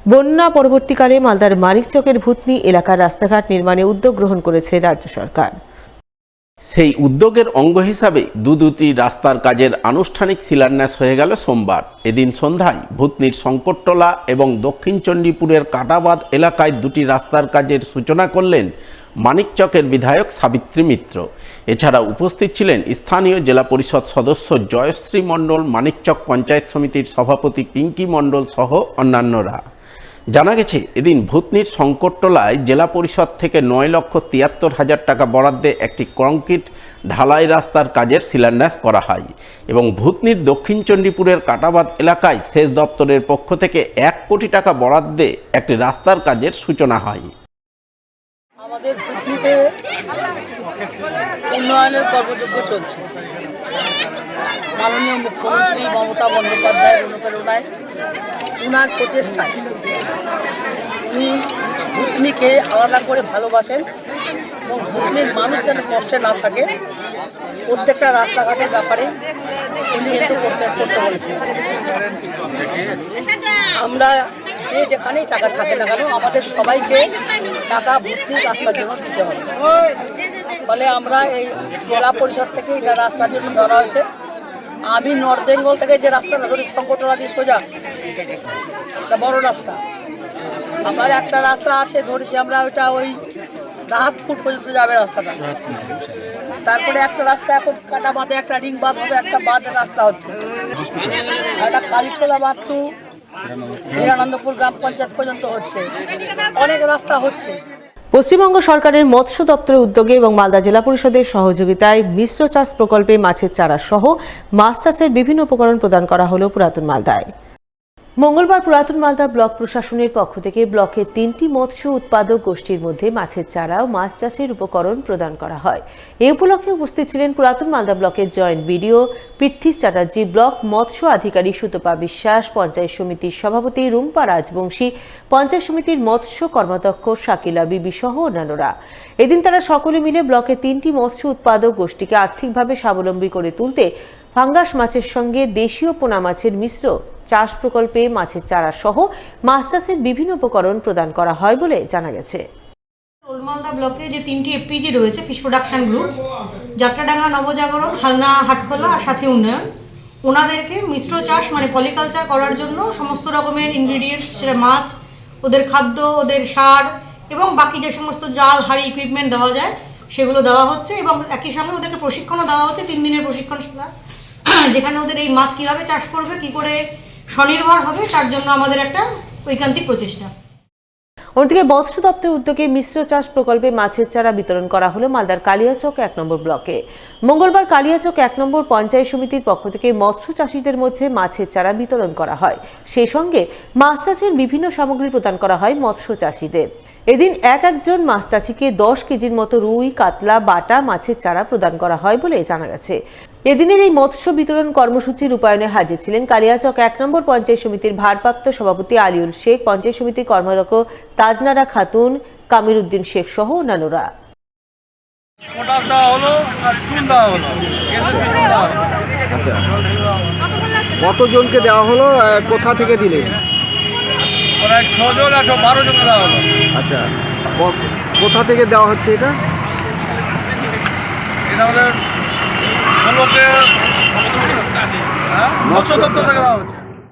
বন্যা পরবর্তীকালে মালদার মানিকচকের ভূতনি এলাকার রাস্তাঘাট নির্মাণে উদ্যোগ গ্রহণ করেছে রাজ্য সরকার। সেই উদ্যোগের অঙ্গ হিসাবে দুটি রাস্তার কাজের আনুষ্ঠানিক শিলান্যাস হয়ে গেল সোমবার। এদিন সন্ধ্যায় ভূতনির সংকটতলা এবং দক্ষিণ চণ্ডীপুরের কাটাবাদ এলাকায় দুটি রাস্তার কাজের সূচনা করলেন মানিকচকের বিধায়ক সাবিত্রী মিত্র। এছাড়া উপস্থিত ছিলেন স্থানীয় জেলা পরিষদ সদস্য জয়শ্রী মণ্ডল, মানিকচক পঞ্চায়েত সমিতির সভাপতি পিঙ্কি মণ্ডল সহ অন্যান্যরা। জানা গেছে, এদিন ভূতনির সংকটতলায় জেলা পরিষদ থেকে 9,73,000 টাকা বরাদ্দে একটি কংক্রিট ঢালাই রাস্তার কাজের শিলান্যাস করা হয় এবং ভূতনির দক্ষিণ চণ্ডীপুরের কাটাবাদ এলাকায় সেচ দপ্তরের পক্ষ থেকে 1 কোটি টাকা বরাদ্দে একটি রাস্তার কাজের সূচনা হয়। আমাদের ভূতনিতে উন্নয়নের কর্মযজ্ঞ চলছে। মাননীয় মুখ্যমন্ত্রী মমতা বন্দ্যোপাধ্যায়ের অনুপ্রেরণায়, উনার প্রচেষ্টায় উনি ভূতনিকে আলাদা করে ভালোবাসেন এবং ভূতনির মানুষ যেন কষ্টে না থাকে প্রত্যেকটা রাস্তাঘাটের ব্যাপারে উনি কিন্তু করতে বলেছেন। আমরা যে যেখানেই টাকা থাকে না কেন, আমাদের সবাইকে টাকা ভূতনির রাস্তার জন্য দিতে হবে। ফলে আমরা এই জেলা পরিষদ থেকে এটা রাস্তার জন্য ধরা হয়েছে। আমি নর্থ বেঙ্গল থেকে যে রাস্তাটা ধরি সংকটতলা দিয়ে সোজা, একটা বড় রাস্তা, আমার একটা রাস্তা আছে ধরেছি আমরা, ওইটা ওই রাহাতপুর পর্যন্ত যাবে রাস্তাটা। তারপরে একটা রাস্তা এখন কাটাবাদে একটা রিং বাঁধ হবে, একটা বাঁধের রাস্তা হচ্ছে, একটা কালীতলা বাঁধ টু হিরানন্দপুর গ্রাম পঞ্চায়েত পর্যন্ত হচ্ছে, অনেক রাস্তা হচ্ছে। পশ্চিমবঙ্গ সরকারের মৎস্য দপ্তরের উদ্যোগে এবং মালদা জেলা পরিষদের সহযোগিতায় মিশ্র চাষ প্রকল্পে মাছের চারা সহ মাছ চাষের বিভিন্ন উপকরণ প্রদান করা হলো পুরাতন মালদায়। মঙ্গলবার পুরাতন মালদা ব্লক প্রশাসনের পক্ষ থেকে ব্লকের 3টি মৎস্য উৎপাদক গোষ্ঠীর মধ্যে মাছের চারা ও মাছ চাষের উপকরণ প্রদান করা হয়। এই উপলক্ষে উপস্থিত ছিলেন পুরাতন মালদা ব্লকের joint BDO Prithvi Chatterjee, block মৎস্য আধিকারিক সুতপা বিশ্বাস, পঞ্চায়েত সমিতির সভাপতি রুম্পা রাজবংশী, পঞ্চায়েত সমিতির মৎস্য কর্মাধ্যক্ষ শাকিলা বিবি সহ অন্যান্যরা। এদিন তারা সকলে মিলে ব্লকের 3টি মৎস্য উৎপাদক গোষ্ঠীকে আর্থিকভাবে স্বাবলম্বী করে তুলতে ফাঙ্গাস মাছের সঙ্গে দেশীয় পোনা মাছের মিশ্র চাষ প্রকল্পে মাছের চারা সহ মাছ চাষের বিভিন্ন উপকরণ প্রদান করা হয় বলে জানা গেছে। মালদা ব্লকে যে 3টি এফপিজি রয়েছে, fish production group, Jatradanga Nabajagaran, Halna Hatkhola আর সাথী উন্নয়ন, ওনাদেরকে মিশ্র চাষ মানে পলিকালচার করার জন্য সমস্ত রকমের ইনগ্রিডিয়েন্টস, সেটা মাছ, ওদের খাদ্য, ওদের সার এবং বাকি যে সমস্ত জাল, হাড়ি, ইকুইপমেন্ট দেওয়া যায় সেগুলো দেওয়া হচ্ছে এবং একই সঙ্গে ওদেরকে প্রশিক্ষণও দেওয়া হচ্ছে, 3 দিনের প্রশিক্ষণ, যেখানে ওদের এই মাছ কীভাবে চাষ করবে, কী করে স্বনির্ভর হবে, তার জন্য আমাদের একটা ঐকান্তিক প্রচেষ্টা। অন্যদিকে মৎস্য দপ্তরের উদ্যোগে মিশ্র চাষ প্রকল্পে মাছের চারা বিতরণ করা হলো মালদার কালিয়াচক 1 নম্বর ব্লকে। মঙ্গলবার কালিয়াচক 1 নম্বর পঞ্চায়েত সমিতির পক্ষ থেকে মৎস্য চাষিদের মধ্যে মাছের চারা বিতরণ করা হয়। সেই সঙ্গে মাছ চাষের বিভিন্ন সামগ্রী প্রদান করা হয় মৎস্য চাষিদের। এদিন একজন মাছ চাষিকে 10 কেজির মতো রুই, কাতলা, বাটা মাছের চারা প্রদান করা হয় বলে জানা গেছে। এদিনের এই মৎস্য বিতরণ কর্মসূচি রূপায়ণে হাজির ছিলেন কালিয়াচক 1 নম্বর পঞ্চায়েত সমিতির ভারপ্রাপ্ত সভাপতি আলিউল শেখ, পঞ্চায়েত সমিতির কর্মাধ্যক্ষ তাজনারা খাতুন, কামির উদ্দিন শেখ সহ অন্যান্যরা। কতজনকে দেওয়া হলো, কোথা থেকে দিলে? প্রায় 6 জন আছে, 12 জনকে দেওয়া হলো। আচ্ছা, কোথা থেকে দেওয়া হচ্ছে এটা? এটা আমাদের ব্লকে মৎস্য দপ্তর থেকে দেওয়া হচ্ছে।